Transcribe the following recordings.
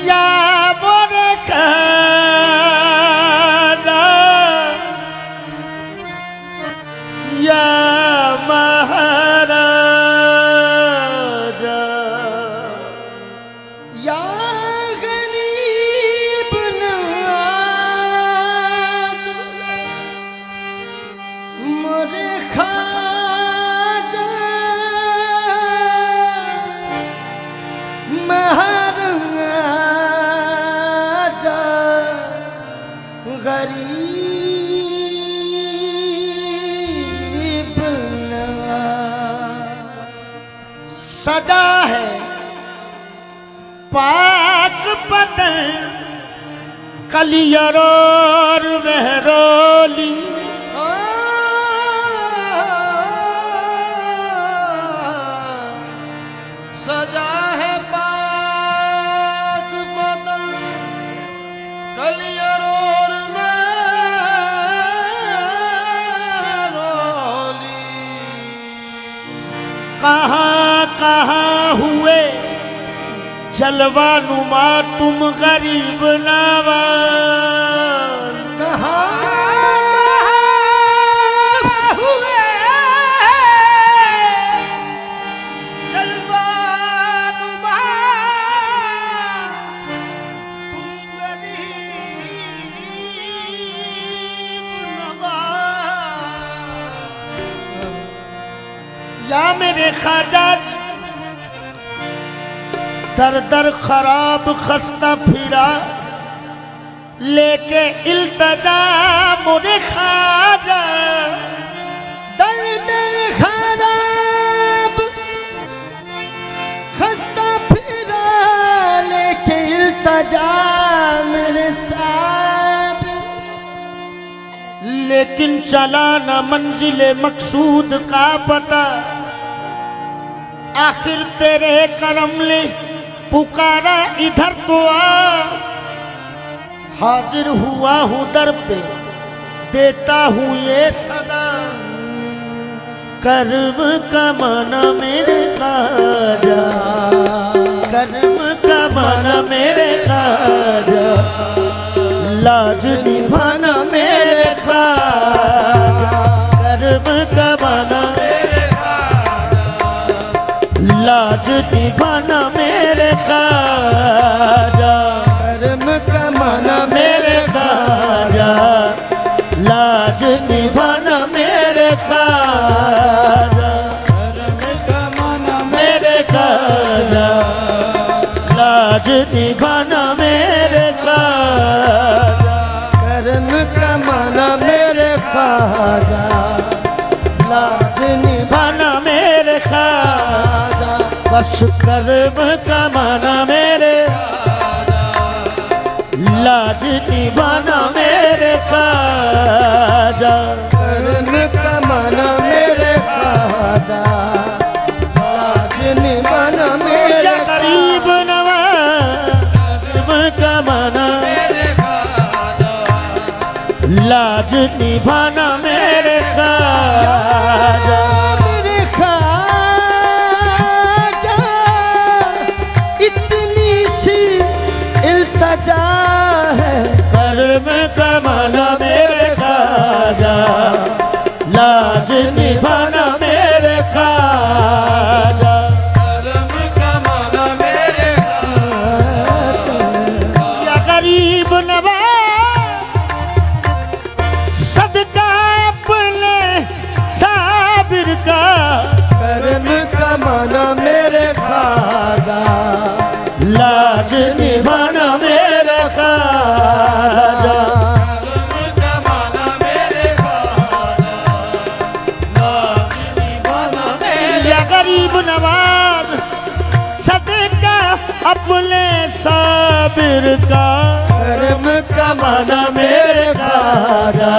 या मोरे खाजा या महाराजा या गरीब नवाज मोरे खाजा महाराजा गरीब नवाज। सजा है पाक पतन कलियर और महरोली सजा है पाक बदन कलियर और महरोली। कहाँ कहाँ हुए जलवा नुमा तुम गरीब नवाज कहाँ हुए जलवा नुमा तुम गरीब नवाज। या मेरे ख्वाजा दर दर खराब खस्ता फिरा लेके इल्तजा मोरे ख्वाजा दर दर खराब खस्ता फिरा लेके इल्तजा मेरे साहब। लेकिन चला न मंजिले मकसूद का पता आखिर तेरे करम ले पुकारा इधर तो आ। हाजिर हुआ हूँ दर पे देता हूँ ये सदा कर्म कमाना मेरे ख्वाजा कर्म कमाना मेरे ख्वाजा लाज निभाना मेरे ख्वाजा कर्म कमाना लाज निभाना मेरे ख्वाजा कर्म कमाना मेरे ख्वाजा लाज निभाना मेरे ख्वाजा कर्म कमाना मेरे ख्वाजा लाज निभाना मेरे ख्वाजा कर्म कमाना मेरे ख्वाजा लाज निभाना मेरे ख्वाजा बस कर्म कमाना मेरे लाज निभाना मेरे ख्वाजा कर्म कमाना मेरे ख्वाजा लाज निभाना मेरे गरीब नवाज कर्म कमाना मेरे ख्वाजा लाज निभाना मेरे ख्वाजा मेरे ख्वाजा इतनी सी इल्तजा है कर्म कमाना मेरे ख्वाजा लाज निभाना मेरे ख्वाजा कर्म कमाना मेरे ख्वाजा या गरीब नवाज सदका अपने साबिर का कर्म कमाना मेरे ख्वाजा लाज निभाना मेरे ख्वाजा कर्म कमाना मेरे ख्वाजा लाज निभाना मेरे या गरीब नवाज सदका अपने साबिर का कर्म कमाना मेरे ख्वाजा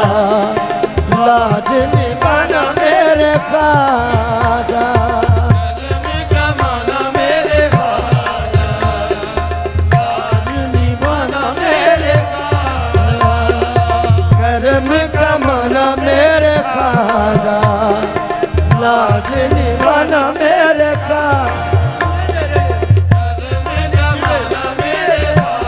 लाज निभाना मेरे ख्वाजा कर्म कमाना मेरे ख्वाजा लाज निभाना मेरे ख्वाजा कर्म कमाना मेरे ख्वाजा लाज निभाना मेरे ख्वाजा कर्म कमाना मेरे ख्वाजा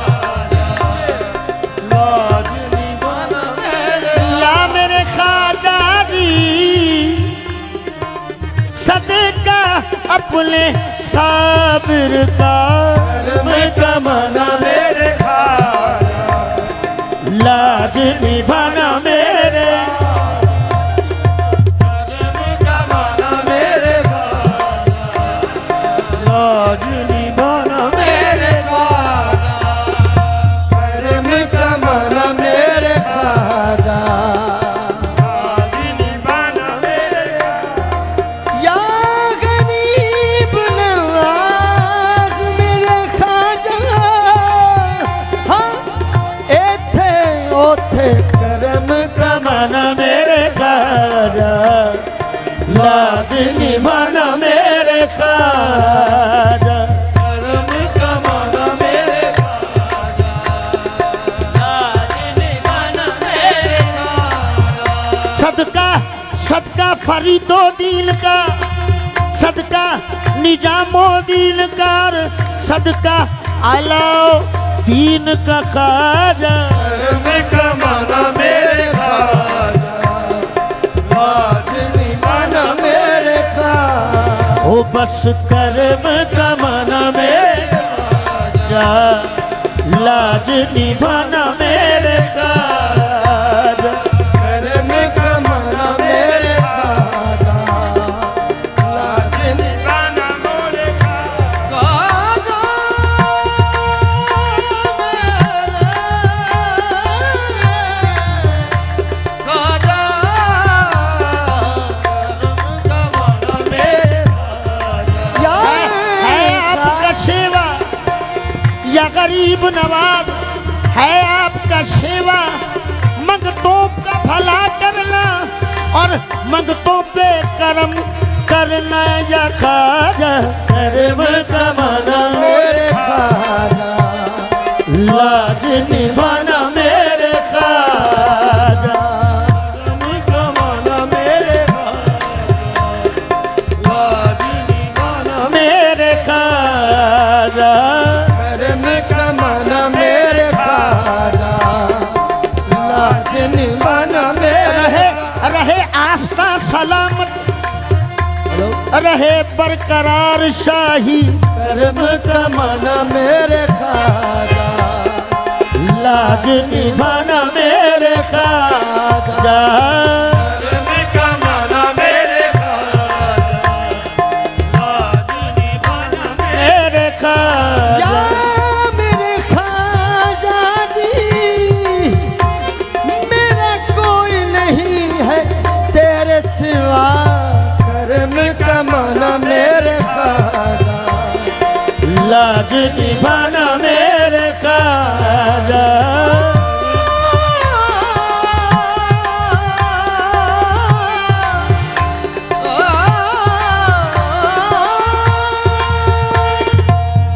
अपने साबिर का कर्म कमाना मेरे खाजा, लाज निभाना मेरे कर्म कमाना मेरे खाजा, लाज निभाना मेरे खाजा, कर्म कमाना मेरे खाजा, लाज निभाना मेरे या गरीब नवाज मेरे खाजा, हाँ एथे ओथे कर्म कमाना मेरे खाजा, लाज निभाना मेरे खाजा, कर्म कमाना मेरे खाजा, लाज निभाना मेरे खाजा, सदका सदका फरीदो दीन का, सदका निजामो दीन कार, सदका आलाओ दीन का खाजा, कर्म कमाना मेरे खाजा, लाज निभाना मेरे खाजा, ओ बस कर्म कमाना मेरे खाजा, लाज निभाना मेरे खाजा, कर्म कमाना मेरे खाजा, लाज निभाना मेरे खाजा, खाजा कर्म कमाना मेरे खाजा, है आपका सेवा या गरीब नवाज, है आपका सेवा मंगतों का भला करना और मंगतों पे करम करना या खाजा, कर्म कमाना मेरे खाजा, लाज निभाना मेरे खाजा, कर्म कमाना मेरे खाजा, लाज निभाना मेरे खाजा, कर्म कमाना मेरे खाजा, लाज निभाना मेरे रहे रहे आस्था सलामत, रहे बरकरार शाही, कर्म कमाना मेरे खाजा, लाज निभाना मेरे खाजा, कर्म कमाना मेरे खाजा, लाज निभाना मेरे खाजा, मेरे खाजा जी, मेरा कोई नहीं है तेरे सिवा, कर्म कमाना मेरे खाजा, लाज निभाना मेरे खाजा,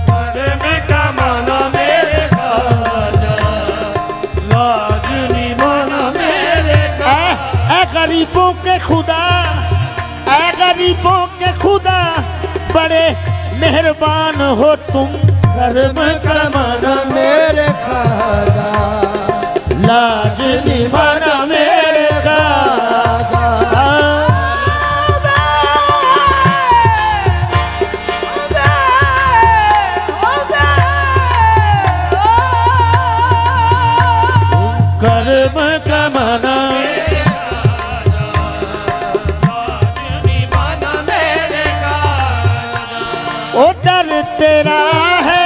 कर्म कमाना मेरे खाजा, लाज निभाना मेरे ऐ गरीबों के खुदा, ऐ गरीबों के खुदा, बड़े मेहरबान हो तुम, कर्म कमाना मेरे खाजा, लाज निभाना मेरे खाजा, कर्म कमाना ओ दर तेरा है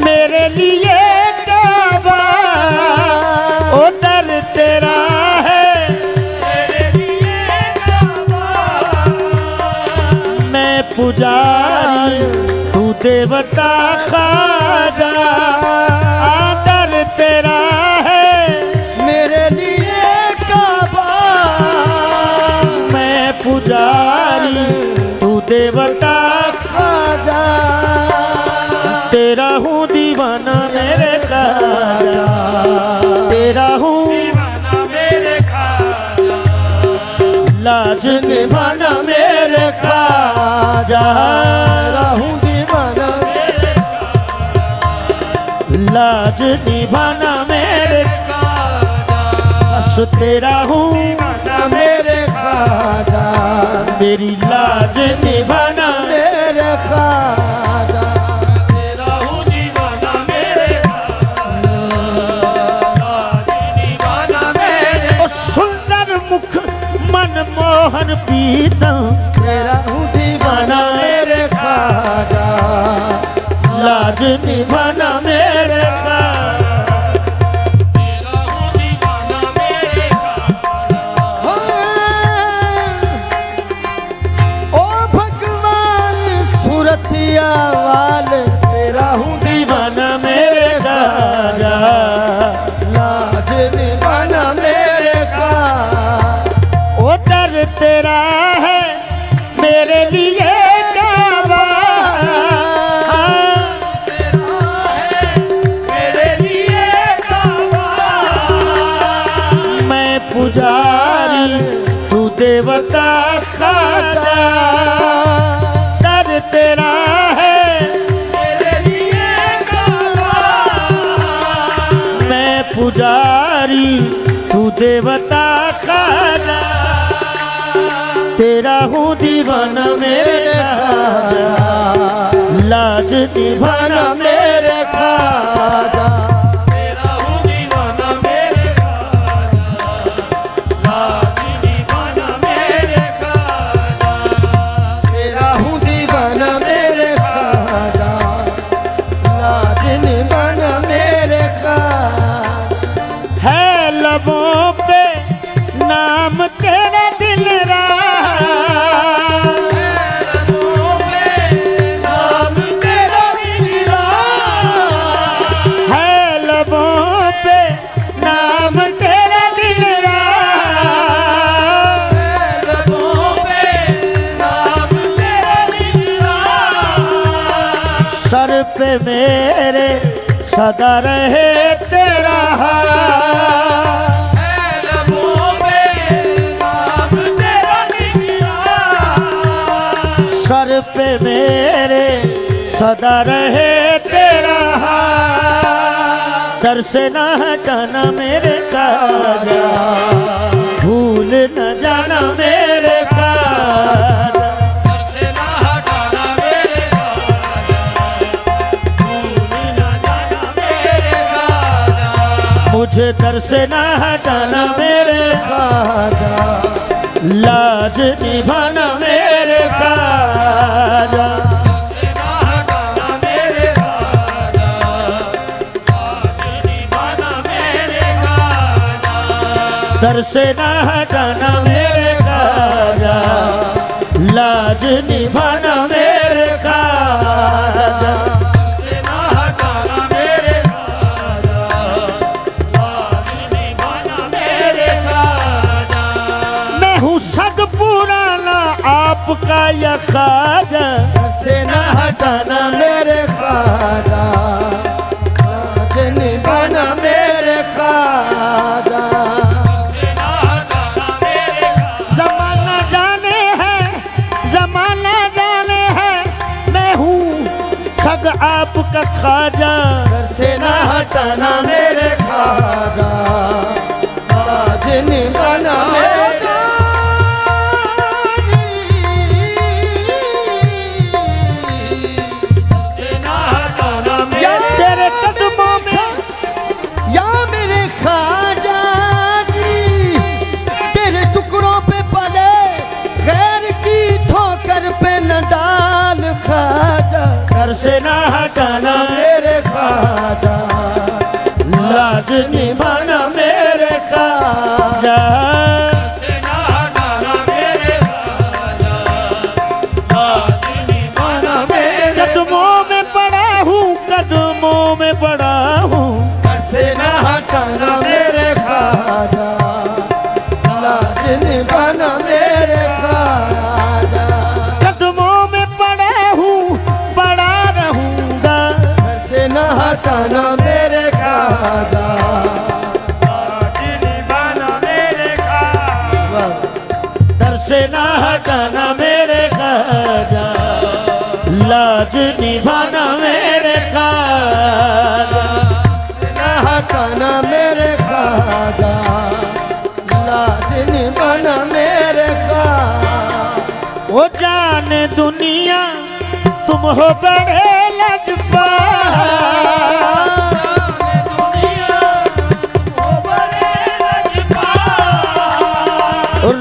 मेरे लिए काबा, ओ दर तेरा है मेरे लिए काबा, मैं पुजारी तू देवता खाजा, दर तेरा है मेरे लिए काबा, मैं पुजारी तू देवता खाजा, तेरा हूँ दीवाना मेरे खाजा, तेरा हूँ दीवाना मेरे खाजा, लाज निभाना मेरे खाजा, रहूं दीवाना मेरे लाज निभाना मेरे खाजा, बस तेरा हूँ दीवाना मेरे खाजा, मेरी लाज निभाना मेरे खाजा तेरा हूँ दीवाना मेरे दीवाना मेरे ओ सुंदर मुख मनमोहन पीतम तेरा हूँ दीवाना मेरे खाजा लाज निभाना मेरे का तेरा हूँ दीवाना मेरे ओ भगवान सूरतिया वाले तेरा हूँ दीवाना मेरे राजा लाज निभाना मेरे का ओ दर तेरा है मेरे लिए काबा तेरा है मेरे लिए काबा मैं पुजारी तू देवता खाजा दर तेरा है मेरे लिए काबा मैं पुजारी तू देवता खाजा तेरा हूँ दीवाना मेरे राजा लाज निभाना मेरे खाजा तेरा हूँ दीवाना मेरे लाज दीवाना मेरे खाजा तेरा हूँ दीवाना मेरे खाजा लाज निभाना मेरे खाजा है लबों पे नाम तेरा दिल नाम तेरा दिलरा है लबों पे नाम तेरा दिल लबों पे नाम तेरा दिलरा सर पे मेरे सदा रहे तेरा हाथ लबों पे नाम तेरा दिलरा सर पे मेरे सदा रहे तेरा हाथ दर से न हटाना मेरे काजा भूल न जाना मेरे काजा दर से ना हटाना मेरे भूल ना जाना मेरे खाजा मुझे दर से न हटाना मेरे खाजा लाज निभाना मेरे काजा से ना हटाना मेरे खाजा लाज निभाना मेरे खाजा दर से न हटाना मेरे काजा लाज निभाना मेरे काजा से ना हटाना मेरे खाजा लाज निभाना मेरे खाजा मैं हूँ सग पुराना आपका या खाजा से न हटाना मेरे खाजा लाज निभाना मेरे खाजा से ना हटाना मेरे जमाना जाने है मैं हूँ सग आपका खाजा से न हटाना मेरे खाजा लाज निभाना मेरे से ना हटाना मेरे तेरे कदमों में या मेरे खाजा जी तेरे टुकड़ों पे पले गैर की ठोकर पे न डाल खाजा घर से ना हटाना मेरे खाजा लाज निभाना मेरे खाजा से ना हटाना मेरे खाजा लाज निभाना मेरे कदमों में पड़ा हूँ कदमों में पड़ा हूँ से न हटाना मेरे खाजा लाज निभाना मेरे खाजा कदमों में पड़ा हूँ पड़ा रहूँगा से न हटाना मेरे खाजा लाज निभाना मेरे खाजा दर से ना हटाना मेरे खाजा लाज निभाना मेरे खाजा न हटाना मेरे खाजा लाज निभाना मेरे खाजा वो जाने दुनिया तुम हो बड़े लजपाल, दुनिया तुम हो बड़े लजपाल,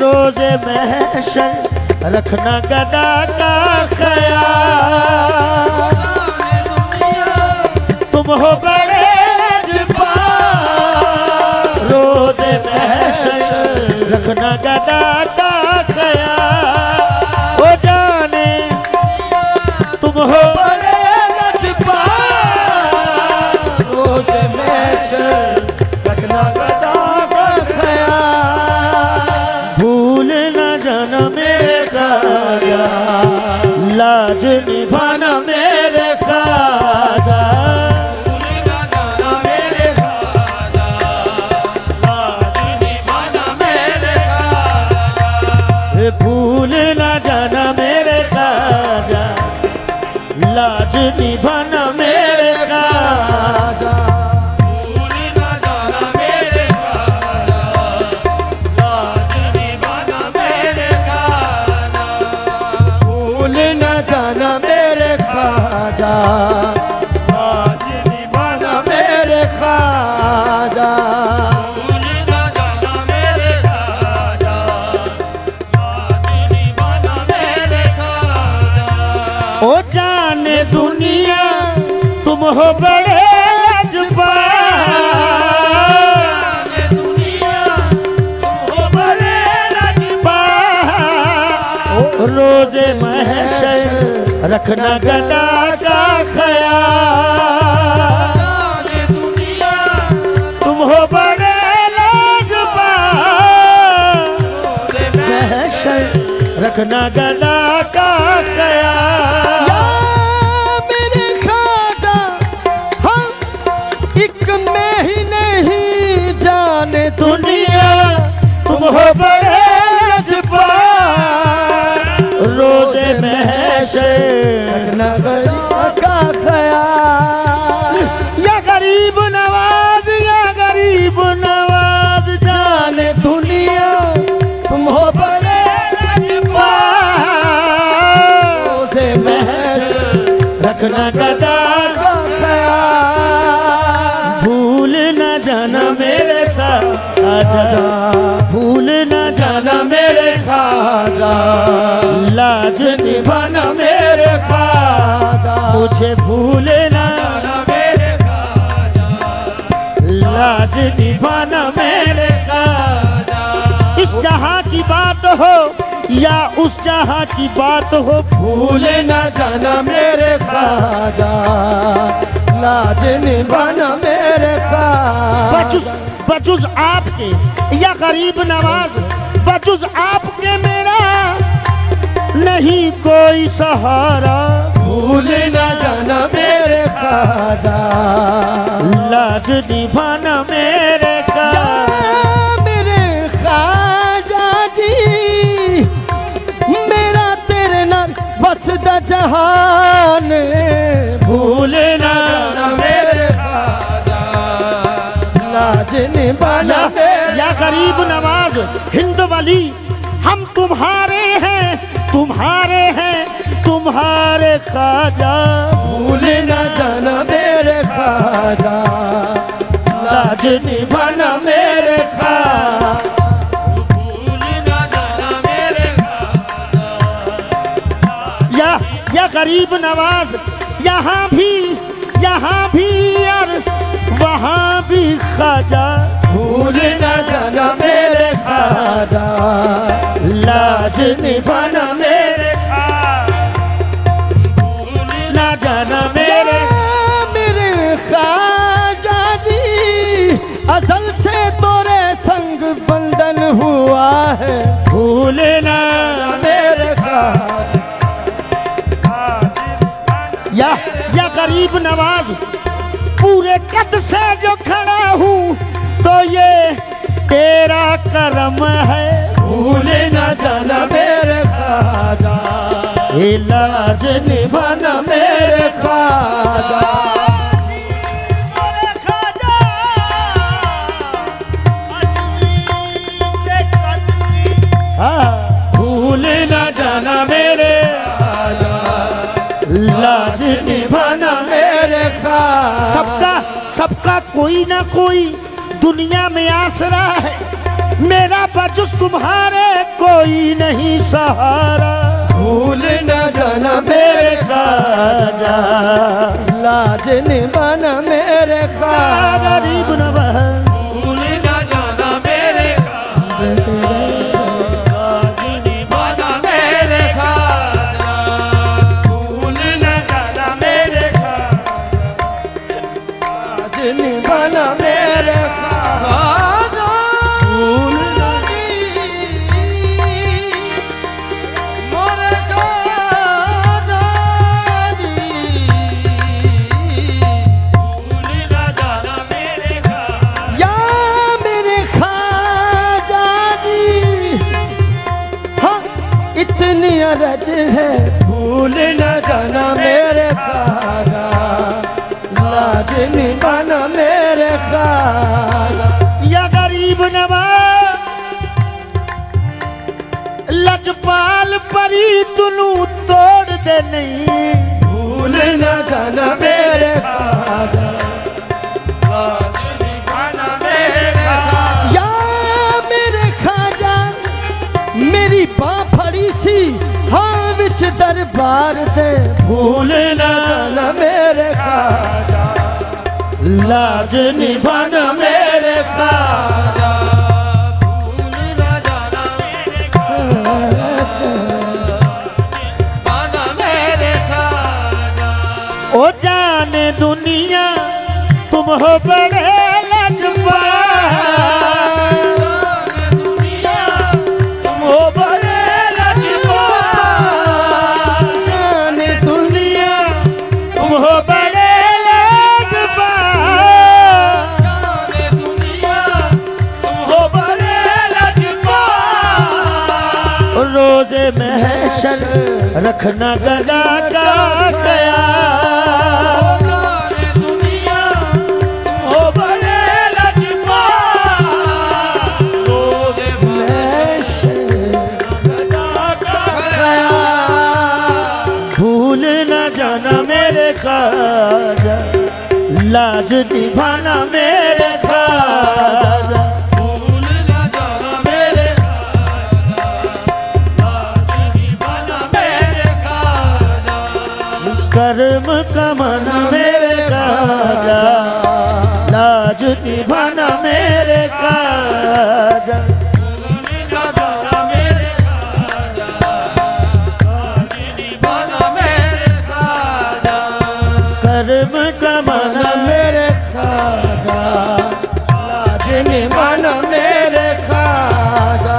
रोज़े महशर रखना गदा का ख्याल, तुम हो बड़े लजपाल, रोज़े महशर रखना गदा का ख्याल, ओ जाने तुम हो बड़े लजपाल, रोज़ महशर रखना गदा का ख्याल, भूल न जाना मेरे ख्वाजा, लाज निभाना मेरे ख्वाजा, भूल न जाना मेरे ख्वाजा, लाज निभाना मेरे ख्वाजा, भूल न जाना मेरे ख्वाजा, लाज निभाना मेरे ख्वाजा, भूल न जाना मेरे ख्वाजा, लाज निभाना मेरे ख्वाजा, भूल न जाना मेरे ख्वाजा, लाज निभाना मेरे ख्वाजा, भूल न जाना मेरे ख्वाजा, लाज निभाना मेरे ख्वाजा, ओ जाने दुनिया तुम हो बड़े लजपाल, दुनिया तुम हो बड़े लजपाल, रोज़े महशर रखना गदा का ख्याल, दुनिया तुम हो बड़े लजपाल, महशर रखना गदा का ख्याल, या मेरे ख्वाजा, हम एक में ही नहीं जाने दुनिया तुम हो बड़े लजपाल, रोज़े महशर रखना गदा का ख्याल, या गरीब नवाज, या गरीब नवाज जाने दुनिया तुम हो बड़े लजपाल, रोज़े महशर रखना गदा का ख्याल, भूल न जाना मेरे साथ आजा, भूल न जाना मेरे ख्वाजा, लाज निभाना मेरे ख्वाजा, मुझे भूल न जाना मेरे ख्वाजा, लाज निभाना मेरे ख्वाजा, इस जहां की बात हो या उस जहां की बात हो, भूल न जाना मेरे ख्वाजा, लाज निभाना मेरे ख्वाजा, बजुज आपके या गरीब नवाज, बजुज आपके मेरा नहीं कोई सहारा, भूल न जाना मेरे ख्वाजा, लाज निभाना मेरे या ख्वाजा, मेरे ख्वाजा जी, मेरा तेरे नाल वसदा जहान, भूल न जाना मेरे ख्वाजा, लाज निभाना या गरीब नवाज हिंद वली, हम तुम्हारे हैं, तुम्हारे हैं, तुम्हारे ख्वाजा, भूल न जाना मेरे ख्वाजा, लाज निभाना मेरे ख्वाजा, भूल न जाना मेरे ख्वाजा, या गरीब नवाज, यहाँ भी और वहाँ भी ख्वाजा, भूल न जाना मेरे ख्वाजा, लाज निभाना मेरे ख्वाजा, भूल न जाना मेरे मेरे ख्वाजा जी, असल से तोरे संग बंधन हुआ है, भूल न मेरे ख्वाजा, या गरीब नवाज, पूरे कद से जो खड़ा हूँ तो ये तेरा करम है, भूल न जाना मेरे ख्वाजा, लाज निभाना मेरे ख्वाजा, हाँ, भूल न जाना मेरे ख्वाजा, लाज सबका कोई ना कोई दुनिया में आसरा है, मेरा बजुस तुम्हारे कोई नहीं सहारा। भूल न जाना मेरे खाजा लाज निभाना मेरे ख्वाजा। गरीब नवाज भूल न जाना मेरे लाज निभाना मेरे खाजा। भूल न जाना मेरे ख्वाजा लाज निभाना मेरे ख्वाजा। भूल न मोरे खाजा जी, भूल न जाना मेरे खाजा। या मेरे ख्वाजा जी, हाँ इतनी अरज है भूल न जाना मेरे ख्वाजा लाज निभाना मेरे ख्वाजा। या गरीब नवाज लजपाल परी तुनु तोड़ दे नहीं। भूल न जाना मेरे ख्वाजा लाज निभाना मेरे खाजा। या मेरे ख्वाजा मेरी बाँ फड़ी सी हाँ विच दरबार दे। भूल न जाना मेरे ख्वाजा लाज निभाना मेरे खाजा। भूल न जाना निभाना मेरे खाजा। ओ जाने दुनिया तुम हो बड़े लजपाल। दुनिया तुम हो बड़े लजपाल। जाने दुनिया तुम हो बड़े लजपाल। जाने दुनिया तुम हो बड़े लजपाल। रोजे महशर रखना गदा का ख्याल। जाने दुनिया तुम हो बड़े लजपाल। रोज़े गदा का ख्याल। भूल न जाना मेरे खाजा लाज निभाना मेरे खाजा। भूल न जाना मेरे खाजा लाज निभाना मेरे खाजा। कर्म कमाना मेरे खाजा लाज निभाना मेरे खाजा। भूल न जाना मेरे खाजा लाज निभाना मेरे खाजा। कर्म कमाना मेरे ख्वाजा लाज निभाना मेरे ख्वाजा।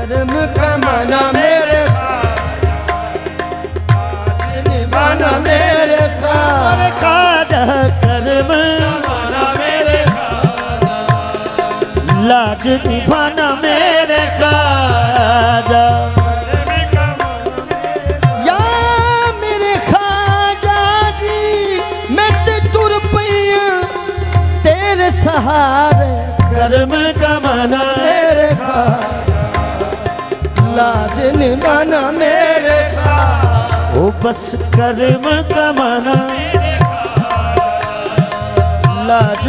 कर्म कमाना मेरे लाज निभाना मेरे ख्वाजा। खाजा कर्म लाज निभाना मेरे खाजा। या मेरे ख्वाजा जी मैं ते तुर पईया तेरे सहारे। कर्म कमाना मेरे ख्वाजा लाज निभाना मेरे ख्वाजा। ओ बस कर्म कमाना लाज